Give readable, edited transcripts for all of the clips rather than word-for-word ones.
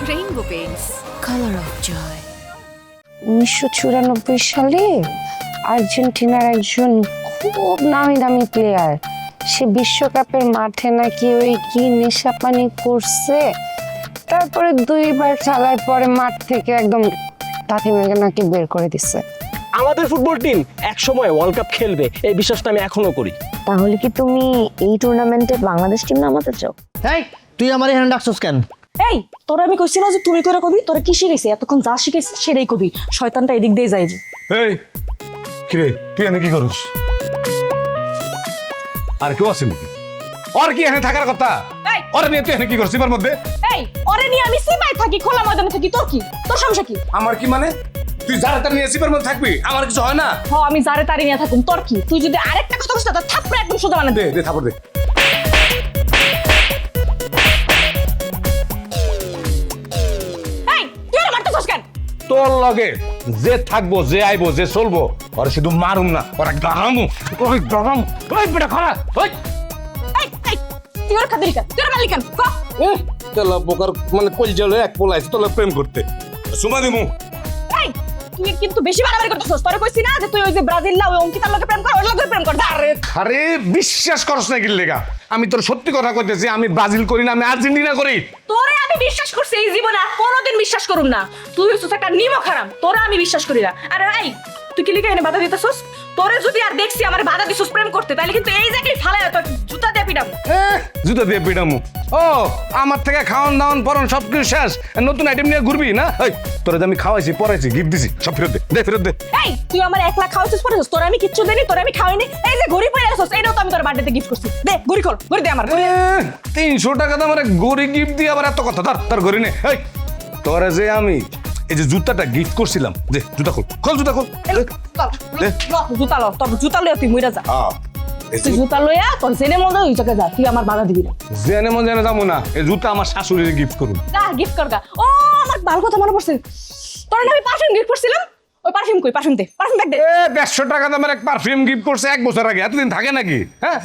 Rainbow Paints, color of joy. 1994 সালে আর্জেন্টিনার একজন খুব নামি দামি প্লেয়ার, সে বিশ্বকাপের মাঠে নাকি ওই কি নেশা পানি করছে, তারপরে 2বার খেলার পরে মাঠ থেকে একদম লাথি মেরে নাকি বের করে দিচ্ছে। আমাদের ফুটবল টিম এক সময় ওয়ার্ল্ড কাপ খেলবে, এই বিশ্বাসটা আমি এখনো করি। তাহলে কি তুমি এই টুর্নামেন্টে বাংলাদেশ টিম নামাতে চাও? এই তুই আমার এখানে ডাকছস কেন? এই তোরা আমি কইছি না যে তুমি করে কবি, তোরা কি শিখেছিস? এতক্ষণ যা শিখেছিস সেটাই কবি। শয়তানটা এদিক দিয়ে যায় যে। এই কিরে তুই এনে কি করস? আর কেউ আছে নাকি? আর কি এখানে থাকার কথা? এই! ওরে নিয়ে তুই এখানে কি করছিস এবার মধ্যে? এই ওরে নিয়ে আমি সিপাই থাকি, খোলা ময়দানে থাকি, তোর কি? তোর সমস্যা কি? আমার কি মানে? তুই যারা তার নিয়ে সিপার মধ্যে থাকবি, আমার কিছু হয় না? হ আমি যারে তারে নিয়ে থাকুম, তোর কি? তুই যদি আরেকটা কথা কইস না তো থাপড়ে একদম সোজা বানাই দে। দে দে থাপড় দে। এই তুই ওরে মারতেছস কেন? তোর লগে যে থাকবো, যে আইবো, যে চলবো, ওরে শুধু মারুম না, ওরা গাহামু, ওই গাহামু, ওই বেটা খারা, ওই এই তুই ওর খাদির কেন? তুই ওর মালিক কেন? ক তেলা বোকার মানে কলজলে এক পোলাইছে তোলা প্রেম করতে। সুমা দিমু। এই তুই কিন্তু বেশি বাড়াবাড়ি করতেছস। তোরে কইছি না যে তুই ওই যে ব্রাজিল না ওই অঙ্কিতার লগে প্রেম কর, ওর লগে প্রেম কর। আরে আরে বিশ্বাস করছ না কি লেগা? আমি তোর সত্যি কথা কইতেছি, আমি ব্রাজিল করি না, আমি আর্জেন্টিনা করি। তোরে আমি বিশ্বাস করছি এই জীবনে আর কোনোদিন বিশ্বাস করুম না। তুই হইছিস একটা নিমক হারাম, তোরে আমি বিশ্বাস করি না। আরে এই তুই কি লিখে এনে বাধা দিতেছস? তোরে যদি আর দেখছি আমার বাধা দিছস প্রেম করতে, তাহলে কিন্তু এই জায়গায় ফালায় তোর জুতা দিয়ে পিটাম। জুতো দিয়ে পিটামু। ও আমার থেকে খাওয়ান দাওয়ান পরন সব কিছু শেষ, নতুন আইটেম নিয়ে ঘুরবি না? এই তোরে যে আমি খাওয়াইছি, পরাইছি, গিফট দিছি, সব ফেরত দে, দে ফেরত দে। এই তুই আমার 1 লাখ খাওয়াছিস পরে তোরে আমি কিচ্ছু দেইনি, তোরে আমি খাওয়াইনি। এই যে ঘড়ি পরে আসছস, এটাও তো আমি তোর বার্থডেতে গিফট করছি। দে ঘড়ি খোল, ঘড়ি দে আমার। 300 টাকা দাম আমার গড়ি গিফট দিয়ে আবার এত কথা? ধর তার গড়ি নে। এই তোরে যে আমি এই যে জুতাটা গিফট করছিলাম, যে জুতা খোল, খোল জুতা খোল। দে। জুতা ল, তোর জুতা লইয়া তুই মইরা যা। এই তুই জুতা লইয়া তোর জেনে মনে ওই জায়গায় যা, তুই আমার বাধা দিবি না। জেনে মন জেনে যাবো না, এই জুতা আমার শাশুড়ির গিফট করুন। যা গিফট কর গা। ও আমার ভালো কথা মনে পড়ছে, তোর না আমি পারফিউম গিফট করছিলাম। ওই পারফিউম কই? পারফিউম দে, পারফিউম ব্যাগ দে। 150 টাকা দামের এক পারফিউম গিফট করছে 1 বছর আগে, এতদিন থাকে নাকি? হ্যাঁ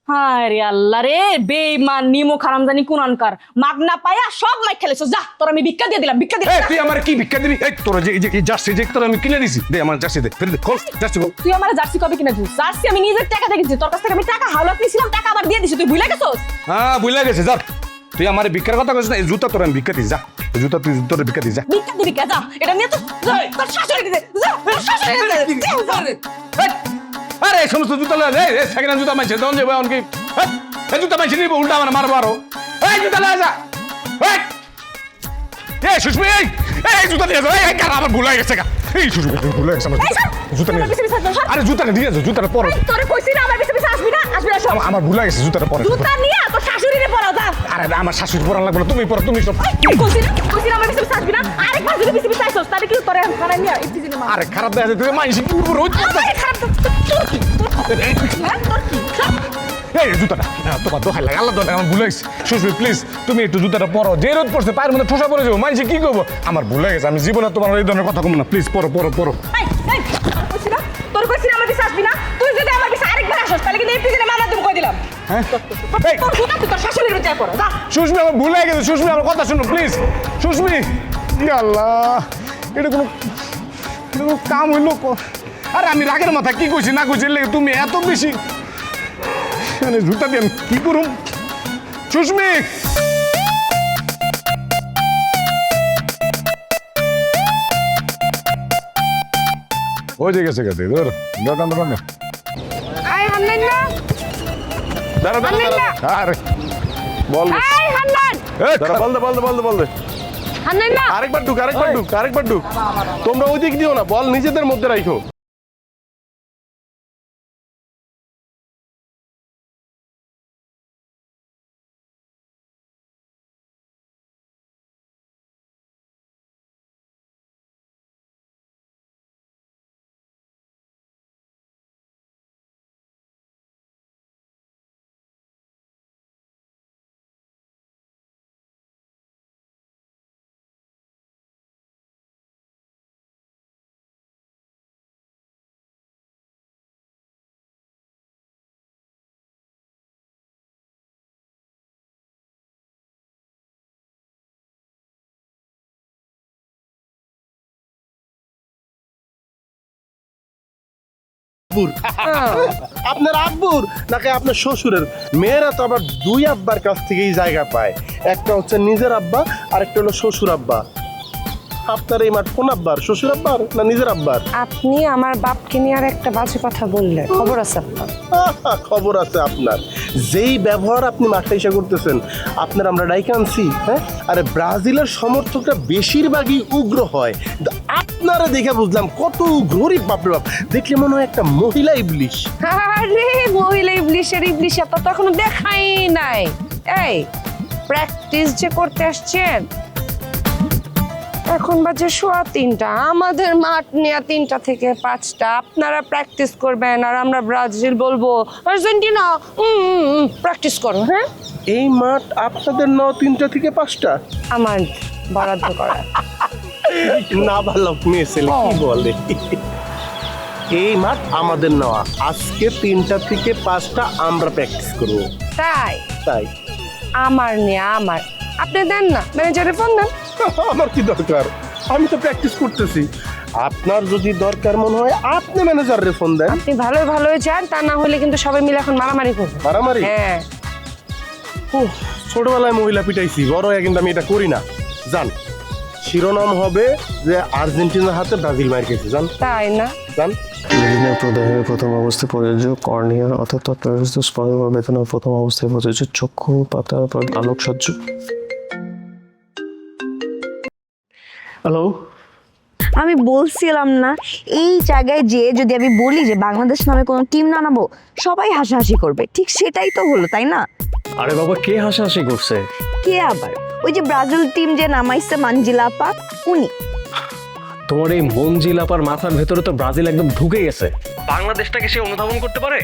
হায় রে আল্লাহ রে, বেঈমান নিমো খারাম জানি কোনানকার, মাগনা পায়া সব মাইক খেলেছো। যা তোর আমি ভিক্ষা দিয়ে দিলাম, ভিক্ষা দিয়ে এই তুই আমার কি ভিক্ষা দিবি? এই তোর যে এই জার্সি যে তোর আমি কিনে দিছি, দে আমার জার্সি দে, ফের দে, খোল জার্সি খোল। তুই আমার জার্সি কবে কিনে দিস? জার্সি আমি নিজের টাকা দিয়ে কিনছি, তোর কাছ থেকে আমি টাকা হাওলাত নিছিলাম, টাকা আবার দিয়ে দিছি, তুই ভুলে গেছস? হ্যাঁ বুঝলা গেছে, যা তুই আমার ভিক্ষার কথা কইছিস না, এই জুতা তোর আমি ভিক্ষা দিই, যা এই জুতা তুই তোর ভিক্ষা দিই, যা। ভিক্ষা দিবি কে? যা এটা নিয়ে তো যা, তোর শাশুড়ি দে, যা তোর শাশুড়ি দে, যা। আরে এই সমস্ত জুতা লয়ে এই সেকেন্ড জুতা মাইছে দন যাবে অনকি। এই জুতা মাইছে নিব, উল্টা আমার মারবো আরো। এই জুতা লয়ে যা। এই সুস্মি, এই জুতা নিয়ে যা। এই কার আমার ভুল হয়ে গেছে গা। এই সুস্মি ভুল হয়ে গেছে আমার জুতা নিয়ে যা। আরে জুতাটা দিয়ে যা, জুতাটা পরো। তোরে কইছি না আমার পিছে পিছে আসবি না, আসবি না সব। আমার ভুল হয়ে গেছে, জুতাটা পরো। জুতা নিয়ে তোর শাশুড়িরে পরাও, যা। আরে আমার শাশুড়ি পরান লাগবে না, তুমি পরো, তুমি সব। কইছি না আমার পিছে পিছে আসবি না। আরেকবার যদি পিছে পিছে আইছস তাহলে কি তোরে খারাপ নিয়া ইতিজিনে মার। আরে খারাপ দেখা যায়, তুই মাইছি কি করবো রোজ আরে খারাপ তোর কি? হ্যাঁ তোর কি? এই জুতাটা তোমার দোহাই লাগে, আল্লাহ দোহাই, আমার ভুল হয়েছে। সুস্মি প্লিজ তুমি একটু জুতাটা পরো, যে রোদ পড়ছে পায়ের মধ্যে ঠোসা পড়ে যাবো, মাইছি কি করবো? আমার ভুল হয়ে গেছে, আমি জীবনে তোমার এই ধরনের কথা কম না, প্লিজ পরো পরো পরো। এই কইছি না তোর কইছি না আমার পিছে আসবি না। তুই যদি আমার পিছে আরেকবার আসস তাহলে কিন্তু ইতিজিনে মামলা তুমি কই দিলাম। হ্যাঁ এই তোর জুতা তুই তোর শাশুড়ির রুজা করো, যা। সুস্মি আমার ভুল হয়ে গেছে, সুস্মি আমার কথা শুনো প্লিজ। সুস্মি ইয়া আল্লাহ, এটা কোনো কাম হইলো? আরে আমি রাগের মাথা কি কইছি না কইছি, লেগে তুমি এত বেশি মানে জুতা দিয়ে আমি কি করুম? সুস্মি ওই যে গেছে গেছে ধর দোকান দোকান আই হান্নান না, দাঁড়া দাঁড়া দাঁড়া। আরে বল আই হান্নান, দাঁড়া, বল দে হান্নান না। আরেকবার ঢুক। তোমরা ওই দিক দিও না, বল নিজেদের মধ্যে রাখো। আব্বুর আপনার আব্বুর নাকি আপনার শ্বশুরের? মেয়েরা তো আবার দুই আব্বার কাছ থেকেই জায়গা পায়, একটা হচ্ছে নিজের আব্বা আর একটা হলো শ্বশুর আব্বা। আপনার এই মাঠ কোন আব্বার, শ্বশুর আব্বার না নিজের আব্বার? আপনি আমার বাপকে নিয়ে আর একটা বাজে কথা বললেন, খবর আছে আপনার? খবর আছে আপনার। যেই ব্যবহার আপনি মাঠে এসে করতেছেন, আপনার আমরা ডাইকে আনছি। হ্যাঁ, আরে ব্রাজিলের সমর্থকরা বেশিরভাগই উগ্র হয়, কিন্তু আপনারা দেখে বুঝলাম কত উগ্রই। বাপরে বাপ, দেখলে মনে হয় একটা মহিলা ইবলিশ। আরে মহিলা ইবলিশের ইবলিশ তো এখনো দেখাই নাই। এই প্র্যাকটিস যে করতে আসছেন, এখন বাজে 3:15, আমাদের মাঠ নেয়া 3টা থেকে 5টা। আপনারা প্র্যাকটিস করবেন আর আমরা ব্রাজিল বলবো আর্জেন্টিনা প্র্যাকটিস করো। হ্যাঁ, এই মাঠ আপনাদের নাও 3টা থেকে 5টা? আমার বরাদ্দ করা। না ভালো মেয়ে ছেলে কি বলে। এই মাঠ আমাদের নেওয়া, আজকে 3টা থেকে 5টা আমরা প্র্যাকটিস করব। তাই তাই আমার নেয়া আমার, আপনি দেন না, ম্যানেজারে ফোন দেন। আমার কি দরকার, আমি তো প্র্যাকটিস করতেছি। আপনার যদি দরকার মনে হয় আপনি ম্যানেজারে ফোন দেন। আপনি ভালোই ভালোই যান, তা না হলে কিন্তু সবাই মিলে এখন মারামারি করবো। মারামারি? হ্যাঁ, ছোটবেলায় মহিলা পিটাইছি, বড় হয়ে কিন্তু আমি এটা করি না। জান, শিরোনাম হবে যে আর্জেন্টিনার হাতে ব্রাজিল মার খেয়েছে। জান তাই না? জান, রেটিনার প্রদাহের প্রথম অবস্থায় প্রযোজ্য, কর্নিয়া অর্থাৎ তৎপ্রাপ্ত স্পর্শ বেদনার প্রথম অবস্থায় প্রযোজ্য, চক্ষু পাতার পর আলোকসজ্জ। হ্যালো, আমি বলছিলাম না এই জায়গায় যে যদি আমি বলি যে বাংলাদেশ নামে কোনো টিম নামাবো সবাই হাসাহাসি করবে, ঠিক সেটাই তো হলো, তাই না? আরে বাবা, কে হাসাহাসি করছে? কে আবার? ওই যে ব্রাজিল টিম যে নামাইছে মানজিলা আপা, উনি। তোমার এই মঞ্জিলাপার মাথার ভেতরে তো ব্রাজিল একদম ঢুকে গেছে। বাংলাদেশটাকে সে অনুধাবন করতে পারে?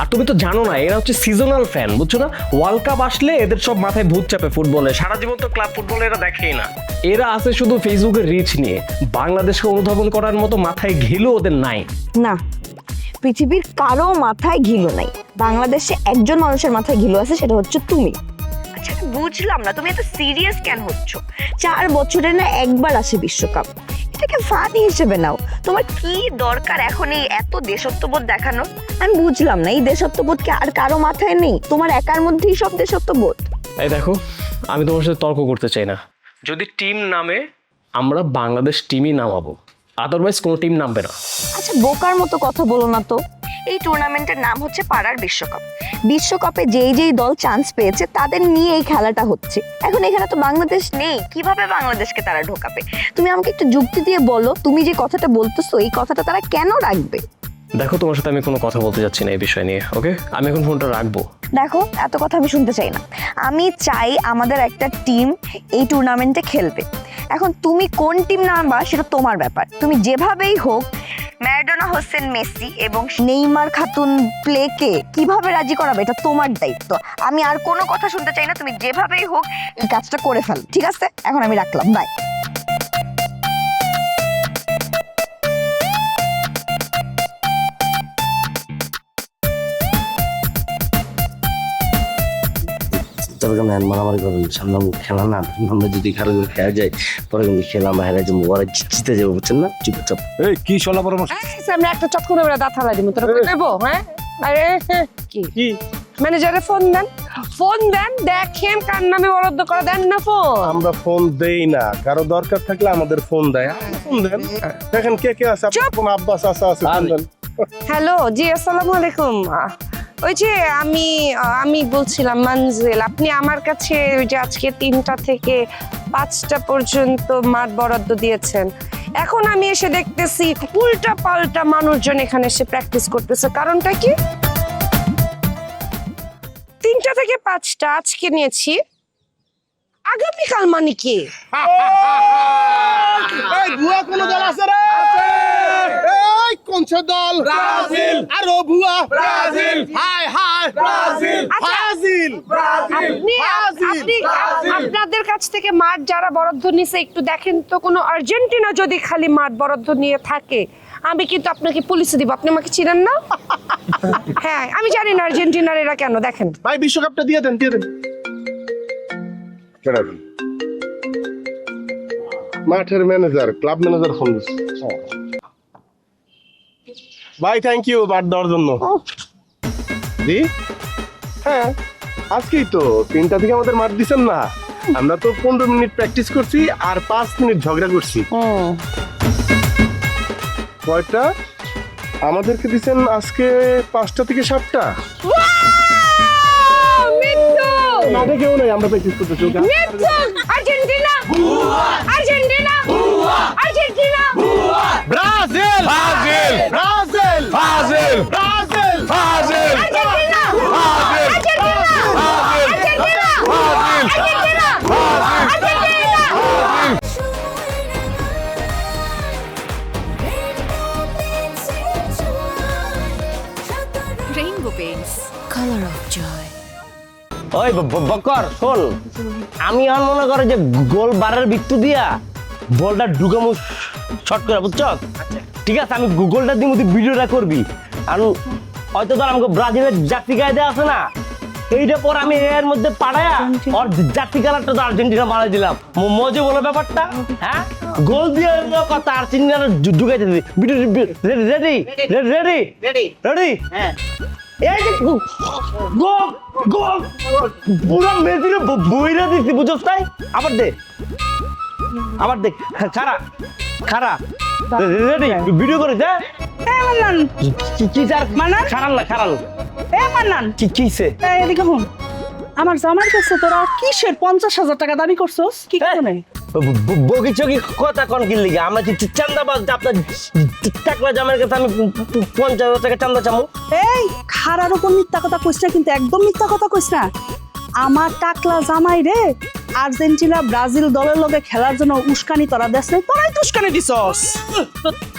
আর তুমি তো জানো না, এরা হচ্ছে সিজনাল ফ্যান, বুঝছো না? ওয়ার্ল্ড কাপ আসলে এদের সব মাথায় ভূত চাপে ফুটবলে, সারা জীবন তো ক্লাব ফুটবলে এরা দেখেই না। এরা আছে শুধু ফেসবুকের রিচ নিয়ে, বাংলাদেশকে অনুধাবন করার মতো মাথায় ঘিলু ওদের নাই। না, পৃথিবীর কারো মাথায় ঘিলু নাই, বাংলাদেশে একজন মানুষের মাথায় ঘিলু আছে, সেটা হচ্ছে তুমি। আচ্ছা, আমি বুঝলাম না তুমি এত সিরিয়াস কেন হচ্ছ? 4 বছরে না একবার আসে বিশ্বকাপ, এটাকে ফানি হিসেবে নাও। তোমার কি দরকার এখন এই এত দেশত্ববোধ দেখানো? আমি বুঝলাম না, এই দেশত্ববোধ কি আর কারো মাথায় নেই? তোমার একার মধ্যেই সব দেশত্ববোধ? এই দেখো, আমি তোমার সাথে তর্ক করতে চাই না। যদি টিম নামে, আমরা বাংলাদেশ টিমই নামাবো, আদারওয়াইজ কোনো টিম নামবে না। আচ্ছা, বোকার মতো কথা বলো না তো। এই টুর্নামেন্টের নাম হচ্ছে পাড়ার বিশ্বকাপ। বিশ্বকাপে যেই যেই দল চান্স পেয়েছে তাদের নিয়ে এই খেলাটা হচ্ছে। এখন এখানে তো বাংলাদেশ নেই, কিভাবে বাংলাদেশকে তারা ঢোকাবে? তুমি আমাকে একটু যুক্তি দিয়ে বলো, তুমি যে কথাটা বলতেছো এই কথাটা তারা কেন রাখবে? দেখো, তোমার সাথে আমি কোনো কথা বলতে যাচ্ছি না এই বিষয় নিয়ে, ওকে? আমি এখন ফোনটা রাখবো। দেখো, এত কথা আমি শুনতে চাই না। আমি চাই আমাদের একটা টিম এই টুর্নামেন্টে খেলবে। এখন তুমি কোন টিম নামবা সেটা তোমার ব্যাপার। তুমি যেভাবেই হোক ম্যারাডোনা, হোসেন, মেসি এবং নেইমার খাতুন প্লেকে কিভাবে রাজি করাবে এটা তোমার দায়িত্ব। আমি আর কোনো কথা শুনতে চাই না, তুমি যেভাবেই হোক এই কাজটা করে ফেল, ঠিক আছে? এখন আমি রাখলাম, বাই। তবে কেন মারামারি করবেন? সামনে খেলা না, আমরা যদি খারাপ করে খেলা যায় পরে কিন্তু খেলা আমরা হেরে যাবো, ওরা জিতে যাবো, বুঝছেন না? চুপচাপ। এই কি শোনা পরামর্শ? আমরা একটা চট করে দাঁত ফালাই দিব, তোরা কই দেবো? হ্যাঁ, আরে কি ম্যানেজারে ফোন দেন, ফোন দেন, দেখেন কার নামে বরাদ্দ করে দেন না ফোন। আমরা ফোন দেই না, কারো দরকার থাকলে আমাদের ফোন দেয়। ফোন দেন, দেখেন কে কে আছে। আপনার কোন আব্বাস আছে? ফোন দেন। হ্যালো, জি আসসালামু আলাইকুম। ওই যে আমি বলছিলাম মঞ্জিল, আপনি আমার কাছে ওই যে আজকে 3টা থেকে 5টা পর্যন্ত মাঠ বরাদ্দ দিয়েছেন। এখন আমি এসে দেখতেছি উল্টা পাল্টা মানুষজন এখানে এসে প্র্যাকটিস করতেছে, কারণটা কি? 3টা থেকে 5টা আজকে নিয়েছি, আগামীকাল মানে কি? এই ভুয়া কোন দল আছে রে? এই কোন দল? ব্রাজিল। আর ও ভুয়া Brazil. High high Brazil. Brazil. আপনাদের কাছ থেকে মাঠ যারা বরাদ্দ নিছে একটু দেখেন তো, কোনো আর্জেন্টিনা যদি খালি মাঠ বরাদ্দ নিয়ে থাকে আমি কিন্তু আপনাকে পুলিশে দিব। আপনি আমাকে চিনেন না? হ্যাঁ, আমি জানি না আর্জেন্টিনার এরা কেন। দেখেন ভাই, বিশ্বকাপটা দিয়ে দেন, দিয়ে দেন। মাঠের ম্যানেজার, ক্লাব ম্যানেজার ফোন দিচ্ছে। ভাই থ্যাংক ইউ মাঠ দেওয়ার জন্য। জি হ্যাঁ, আজকেই তো 3টা থেকে আমাদের মাঠ দিচ্ছেন না। আমরা তো 15 মিনিট প্র্যাকটিস করছি আর 5 মিনিট ঝগড়া করছি। কয়টা আমাদেরকে দিচ্ছেন আজকে? 5টা থেকে 7টা। মাঠে কেউ নেই, আমরা প্র্যাকটিস করতেছি। Argentina Argentina Argentina Brazil Brazil Brazil Brazil Brazil Brazil Argentina Brazil Argentina Argentina Rainbow Paints, color of joy. ওই বকর শোন, আমি আর মনে করে যে গোল বারের ভিত্তি দিয়া বলটা ঢুকামু শর্ট করে, বুঝছ? ঠিক আছে, আমি গোলটা দিয়ে তুই ভিডিওটা করবি। আর হয়তো ধর আমাকে ব্রাজিলের জার্সি গায়ে দেওয়া আছে না, এইটা পর আমি এর মধ্যে পাড়ায়া ওর জার্সি কালারটা তো আর্জেন্টিনা বানাই দিলাম। মজা বলো ব্যাপারটা। হ্যাঁ, গোল দিয়ে কথা আর্জেন্টিনা ঢুকাইতে দিবি। Video ready ready ready ready ready. হ্যাঁ, এই যে গোল গোল পুরো মেসিরে বইরা দিছি, বুঝছস? তাই আবার দে, আবার দেখ, খারা খারা রেডি ভিডিও করে দে। মান্নান কি স্যার মান্নান খারান না খারান মান্নান কি কিছে? এদিকে হুন, আমার জামার কাছে তোরা কিসের 50,000 টাকা দাবি করছস? কি কারণে? বগি চগি কথা কোন কি লিগা? আমরা চান্দাবাজ, আপনার টাকলা জামার কাছে আমি 50,000 টাকা চান্দা চামু? এই খারার উপর মিথ্যা কথা কইস না, কিন্তু একদম মিথ্যা কথা কইস না। আমার টাকলা জামাই রে আর্জেন্টিনা ব্রাজিল দলের লগে খেলার জন্য উস্কানি তোরা দেশ নাই, তোরাই তো উস্কানি দিছস।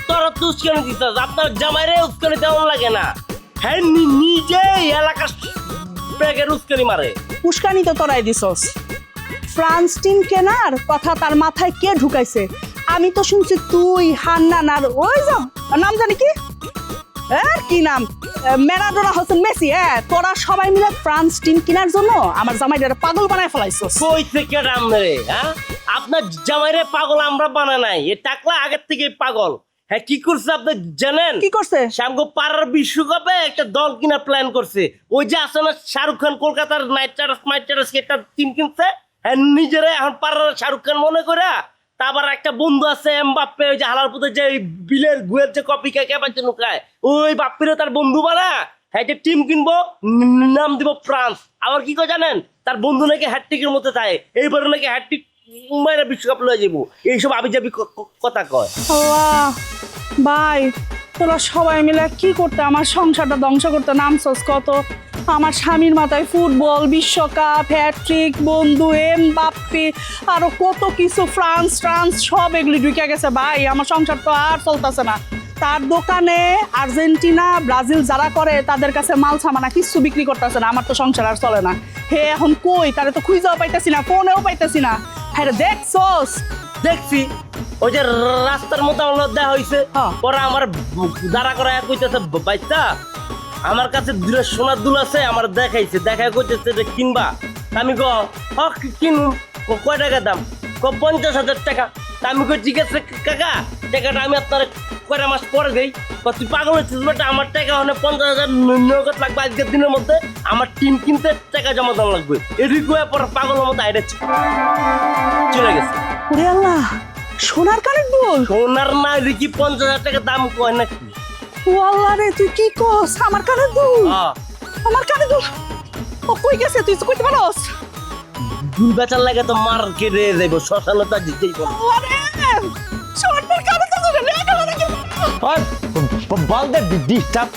তোরা তো উস্কানি দিছস, আপনার জামাইরে উস্কানি দেওয়া লাগে না। হ্যাঁ, নিজে এলাকা ব্যাগের উস্কানি মারে। উস্কানি তো তোরাই দিছস। ফ্রান্স টিম কেনার কথা তার মাথায় কে ঢুকাইছে? আমি তো শুনছি তুই, হান্নান আর ওই নাম জানি কি, কি নাম, ম্যারাডোনা, হোসেন মেসি, তোরা সবাই মিলে ফ্রান্স টিম কেনার জন্য আমার জামাইটারে পাগল বানায় ফেলাইছস। কইছে কে রাম রে? হ্যাঁ, আপনার জামাইরে পাগল আমরা বানা নাই, এ টাকলা আগের থেকে পাগল। হ্যাঁ, কি করছে আপনি জানেন? কি করছে? শ্যামগো পাড়ার বিশ্বকাপে একটা দল কিনা প্ল্যান করছে। ওই যে আছে না শাহরুখ খান, কলকাতার নাইট রাইডার্স একটা টিম কিনছে। হ্যাঁ, নিজেরা এখন পাড়ার শাহরুখ খান মনে করে। তারপর একটা বন্ধু আছে এমবাপ্পে, ওই যে হালার পুতে যে বিলের গুয়ের যে কপি খায় কেবার জন্য খায়, ওই বাপ্পিরও তার বন্ধু বানা। হ্যাঁ, যে টিম কিনবো, নাম দিব ফ্রান্স। আবার কি করে জানেন? তার বন্ধু নাকি হ্যাটট্রিকের মধ্যে থাকে, এইবারে নাকি হ্যাটট্রিক মাইরা বিশ্বকাপ লয়ে যাবো। এইসব আবি যাবি কথা কয়। আল্লাহ ভাই, তোরা সবাই মিলে কি করতে আমার সংসারটা ধ্বংস করতে নামছস কত? আমার স্বামীর মাথায় ফুটবল, বিশ্বকাপ, হ্যাটট্রিক, বন্ধু, এমবাপ্পে, আরো কত কিছু, ফ্রান্স ট্রান্স সব এগুলি ঢুকে গেছে ভাই। আমার সংসার তো আর চলতেছে না। তার দোকানে আর্জেন্টিনা ব্রাজিল যারা করে তাদের কাছে মাল সামানা কিছু বিক্রি করতেছে না। আমার তো সংসার আর চলে না। হে এখন কই? তারে তো খুঁজেও পাইতেছি না, ফোনেও পাইতেছি না। হ্যাঁ রে, দেখছস? দেখছি ওই যে রাস্তার মতো আমার দেওয়া হয়েছে। পরে আমার দাঁড়া করা কইতেছে, বাইতা আমার কাছে দুটো সোনার দুল আছে, আমার দেখাইছে, দেখাই কইতেছে যে কিনবা। আমি কিনুন। কয় টাকা দাম? 50,000 টাকা। আমি কই ঠিক আছে কাকা, টাকাটা আমি আপনার কয়টা মাস পরে দেই। তুই পাগল হচ্ছিস বেটা, আমার টাকা হলে 50,000 নগদ লাগবে আজকের দিনের মধ্যে। আমার টিম কিনতে টাকা জমা দেওয়া লাগবে। এদিক পরে পাগলের মতো আইডা চলে গেছে। ওরে আল্লাহ, সোনার কানের দুল? সোনার না, দেখি 50,000 টাকা দাম কয় নাকি। ও আল্লাহ রে, তুই কি কস? আমার কানের দুল? আমার কানের দুল ও কই গেছে? তুই কইতে পারস? দুল বেচার লাগে তো মার কেড়ে যাইব, শ্মশানে তো দিতেই পারবো। আরে সোনার কানের দুল রে, গেল নাকি? বল দে ডিস্টার্ব।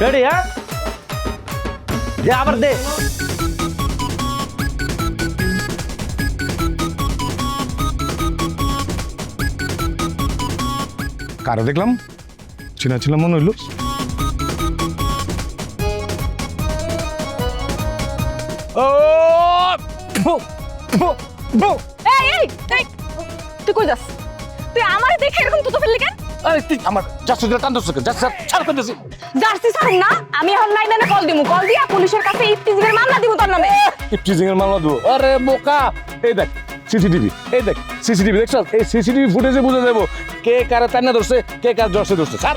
রেডি? হ্যাঁ, দে আবার দে। কারে দেখলাম? চিনা চিনা মনে হইলো। তুই কই যাস? তুই আমার দেখে এরকম তুই তো ফেললি কেন? আরে তুই আমার জার্সি টানতেছ কেন? ছাড় ফেলতেছি। জার্সি ছাড়ুন না, আমি এখন লাইনে কল দিমু, কল দিয়া পুলিশের কাছে ইফতিজিংয়ের মামলা দিমু তোর নামে। ইফটিজিং এর মামলা দেবো? আরে বোকা, এই দেখ সিসিটিভি, এই দেখ সিসিটিভি দেখছ, এই সিসিটিভি ফুটেজে বুঝে যাবো কে কারে টান্না ধরছে, কে কার জর্সে ধরছে। স্যার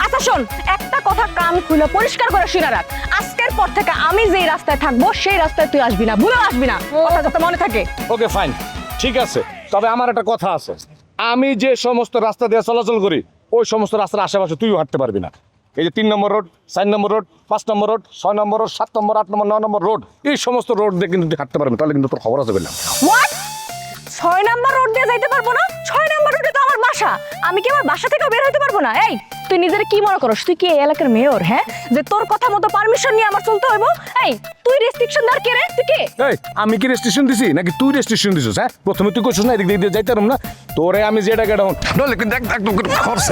আচ্ছা শোন, একটা কথা কান খুলে পরিষ্কার করে শুনে রাখ, আজকের পর থেকে আমি যেই রাস্তায় থাকবো সেই রাস্তায় তুই আসবি না, ভুলেও আসবি না, কথা যাতে মনে থাকে। ওকে ফাইন, ঠিক আছে। তবে আমার একটা কথা আছে, আমি যে সমস্ত রাস্তা দিয়ে চলাচল করি ওই সমস্ত রাস্তার আশেপাশে তুইও হাঁটতে পারবি না। এই যে 3 নম্বর রোড, 4 নম্বর রোড, 5 নম্বর রোড, 6 নম্বর রোড, 7 নম্বর, 8 নম্বর, 9 নম্বর রোড, এই সমস্ত রোড দিয়ে কিন্তু তুই হাঁটতে পারবি না, তাহলে কিন্তু তোর খবর আছে বললাম। হোয়াট? 6 নাম্বার রোড দিয়ে যাইতে পারবো না? 6 নাম্বার রোডে তো আমার বাসা, আমি কি আমার বাসা থেকে বের হতে পারবো না? এই তুই নিজের কি মনে করস তুই কি এই এলাকার মেয়র? হ্যাঁ, যে তোর কথা মতো পারমিশন নিয়ে আমার চলতে হইব? এই তুই রেস্ট্রিকশন দার কে রে? তুই কে? এই আমি কি রেস্ট্রিকশন দিছি নাকি তুই রেস্ট্রিকশন দিছিস? হ্যাঁ, প্রথমে তুই কইছিস না এদিক দিয়ে যাইতে পারম না, তোরে আমি যেটা গেডাউন নলে দেখ দেখ খরচ।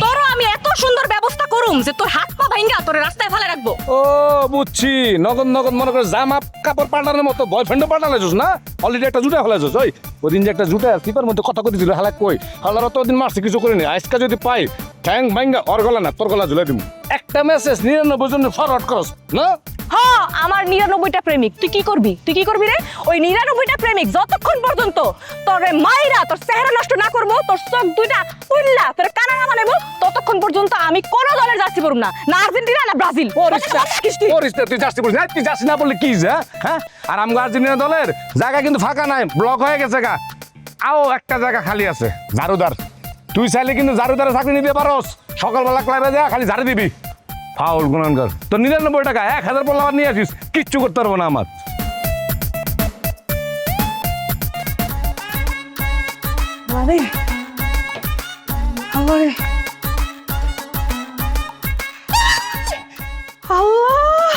তোরও আমি এত সুন্দর ব্যবস্থা করুম যে তোর হাত পা ভাঙা তোর রাস্তায় ফেলে রাখবো। ও বুঝছি, নগদ নগদ মনে করে জামা কাপড় পাল্টানোর মতো বয়ফ্রেন্ডও পাল্টালাইছিস না, অলরেডি একটা জুটা ফেলাইছিস। ওই ওদিন যে একটা জুটা সিপার মধ্যে কথা কইছিল হালা কই হালার অতদিন মারছে কিছু করিনি, আজকে যদি পাই ঠ্যাং ভাঙ্গা ওর গলা না তোর গলা ঝুলাই দিব। একটা মেসেজ 99 জন ফরওয়ার্ড করস না। হ্যাঁ, আমার 99টা প্রেমিক, তুই কি করবি? তুই কি করবি রে? ওই 99টা প্রেমিক যতক্ষণ পর্যন্ত তোরে মাইরা তোর চেহারা নষ্ট না করবো, তোর চোখ দুইটা তুইলা তোর কানা না বানাবো, ততক্ষণ পর্যন্ত আমি কোন দলের জার্সি পরব না, না আর্জেন্টিনা না ব্রাজিল। তুই জার্সি পরিস না, তুই জার্সি না বললে কি যে? হ্যাঁ, আর আমগো আর্জেন্টিনা দলের জায়গা কিন্তু ফাঁকা নাই, ব্লক হয়ে গেছে গা। আও একটা জায়গা খালি আছে, ঝাড়ুদার। তুই চাইলে কিন্তু ঝাড়ুদারে চাকরি নিতে পারোস, সকালবেলা ক্লাবে যা খালি ঝাড়ু দিবি। ফাউল গুণানগর, তোর 99 টাকা 1000 বললে আবার নিয়ে আসিস, কিচ্ছু করতে পারবো না আমার। আরে আমারে আল্লাহ,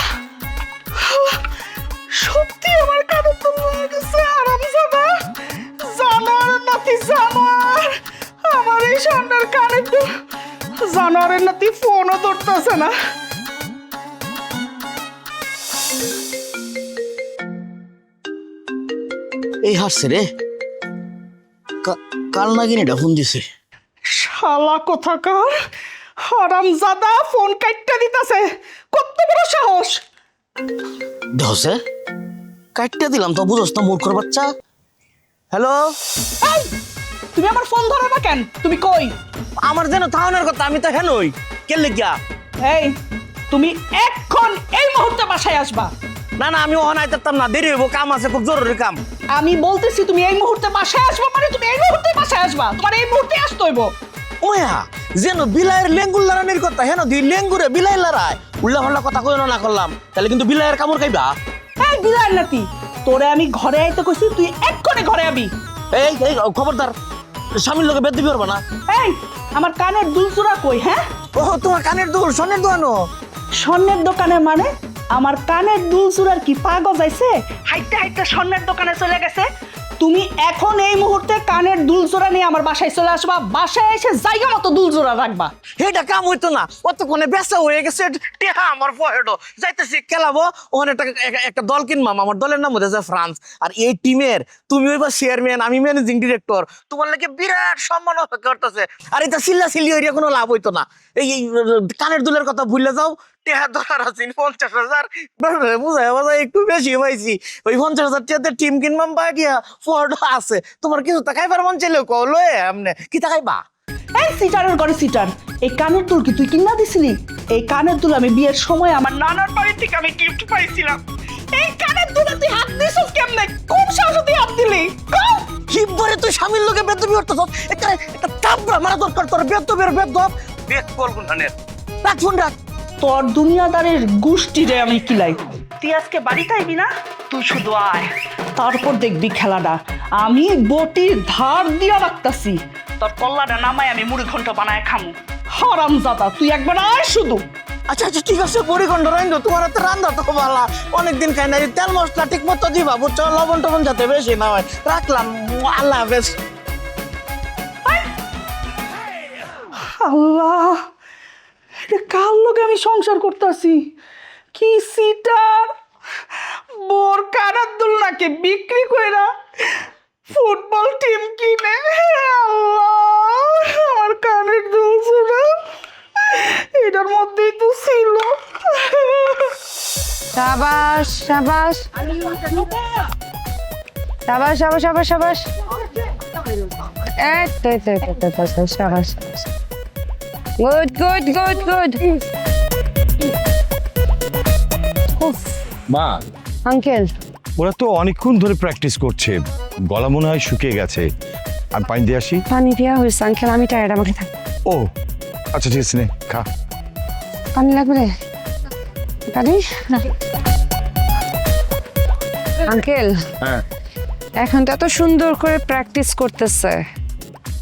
সত্যি আমার কানে তো লেগে গেছে। আরামজাদা জানোয়ার নাতি জানোয়ার, আমার এই সামনের কানে তো জানোয়ারের নাতি ফোনও ধরতেছে না। এই হাসছে রে, কাল নাগিন এটা ফোন দিছে। শালা কোথাকার হারামজাদা ফোন কাটতে দিতেছে, কত বড় সাহস! দেখছে কাটতে দিলাম তো, বুঝছ না মূর্খর বাচ্চা। হ্যালো, এই, তুমি আমার ফোন ধরো না কেন? তুমি কই? আমার যেন থাউনের কথা, আমি তো হেনই কে লেগিয়া। এই তুমি এখন এই মুহূর্তে বাসায় আসবা। না না, আমি ওখানে আইতাম না, দেরি হইব, কাম আছে, খুব জরুরি কাম। আমি বলতেছি তুমি এই মুহূর্তে বাসায় আসবা, মানে তুমি এই মুহূর্তে বাসায় আসবা, তোমার এই মুহূর্তে আসতে হইব। ওয়া যেন বিলাইয়ের লেঙ্গুর লড়ানির কথা, হেন দুই লেঙ্গুরে বিলাই লড়াই, উল্লা হল্লা কথা কই না করলাম, তাহলে কিন্তু বিলাইয়ের কামড় খাইবা। এই বিলার নাতি, তোরে আমি ঘরে আইতে কইছি, তুই এক্ষণে ঘরে আবি। এই এই খবরদার, স্বামীর লোকে বেদ দিবি পারবা না। এই আমার কানের দুলচুরা কই? হ্যাঁ, ও তোমার কানের দূর, সোনের দোকানো। স্বর্ণের দোকানে মানে আমার কানের দুলচুরার কি পাগল যাইছে? হাইতে হাইতে স্বর্ণের দোকানে চলে গেছে। তুমি এখন এই মুহূর্তে কানের দুলজোড়া নিয়ে আমার বাসায় চলে আসবা, বাসায় এসে জায়গা মতো দুলজোড়া রাখবা। এটা কাম হইতো না, অতক্ষণে বেচা হয়ে গেছে, টেহা আমার পকেটও যাইতেছি খেলাবো, ওখানে একটা দল কিনবাম, আমার দলের নাম হচ্ছে ফ্রান্স। আর এই টিমের তুমি হইবা চেয়ারম্যান, আমি ম্যানেজিং ডিরেক্টর, তোমার লাগে বিরাট সম্মান করতেছে। আর এটা চিল্লা চিল্লি হইয়া কোনো লাভ হইতো না। এই কানের দুলের কথা ভুলে যাও, টেহা ধরার আছে 50,000, বুঝাই বাজায় একটু বেশি পাইছি। ওই 50,000 টিয়াতে টিম কিনবাম বা গিয়া ফোর্ড আছে, তোমার কিছু তাকাইবার মন চাইলেও কও লয়ে আমনে কি তাকাইবা। এই সিটারের ঘরে সিটার, এই কানের দুল কি তুই কিনা দিছিলি? এই কানের দুল আমি বিয়ের সময় আমার নানার বাড়ি থেকে আমি গিফট পাইছিলাম। এই কানের দুলে তুই হাত দিছিস কেমনে? কোন সাহসে তুই হাত দিলি? হিব্বরে তুই স্বামীর লোকে বেদবি করতেছ, একটা তাবড়া মারা দরকার তোর, বেদবের বেদব বেদ বলবো না নে। রাখ ফোন রাখ। তোর দুনিয়াদারের গোষ্ঠী রে আমি কিলাই। তুই আজকে বাড়িতে আইবি না? তুই শুধু আয়, তারপর দেখবি খেলাটা। আমি বটির ধার দিয়া রাখতাছি, তোর কল্লাটা নামায় আমি মুড়ি ঘন্ট বানায় খামু। হারামজাদা তুই একবার আয় শুধু। আচ্ছা আচ্ছা ঠিক আছে, বড়ি খন্ড রান্ধো, তোমার হাতে রান্ধা তো ভালো, অনেকদিন খাই না, তেল মশলা ঠিক মতো দিবা বুঝছো, লবণ টবণ যাতে বেশি না হয়। রাখলাম, আল্লাহ হাফেজ। আল্লাহ, এটা কার লোকে আমি সংসার করতেছি? কি সিটার, বোর কানার দুলনাকে বিক্রি কইরা ফুটবল টিম কিনে। আল্লাহ, আমার কানের দুলছুরা এটার মধ্যেই তো ছিল। সাবাস সাবাস। সাবাস সাবাস সাবাস সাবাস সাবাস গুড গুড গুড গুড মা আঙ্কেল ওরা তো অনেকক্ষণ ধরে প্র্যাকটিস করছে, গলা মনে হয় শুকিয়ে গেছে। আমি পানি দিয়ে আসি। পানি দেওয়া হয়েছে আঙ্কেল, আমি টায়ার্ড, আমাকে থাক। ও আচ্ছা ঠিক আছে, নে খা। পানি লাগবে পানি? আঙ্কেল হ্যাঁ এখন তো এত সুন্দর করে প্র্যাকটিস করতেছে,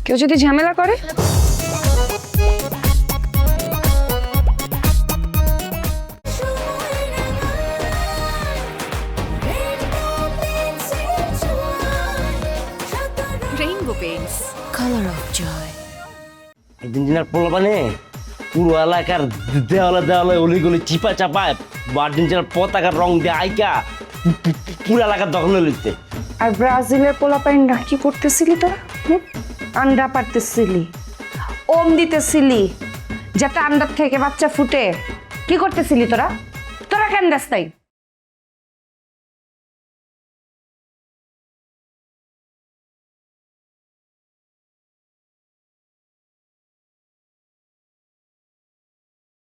কেউ যদি ঝামেলা করে? Rainbow Paints. Color of joy. আর্জেন্টিনার পোলাপানে পুরো এলাকার দেওয়ালে দেওয়ালে অলিগলি চিপা চাপায় আর্জেন্টিনার পতাকার রং দিয়ে আইকা পুরো এলাকার দখলে লইতে। আর ব্রাজিলের পোলাপাইনরা কি করতেছিলি তোরা? আন্ডা পারতেছিলি, ওম দিতেছিলি যাতে আন্ডার থেকে বাচ্চা ফুটে। কি করতেছিলি তোরা? তোরা কেন দাস তাই?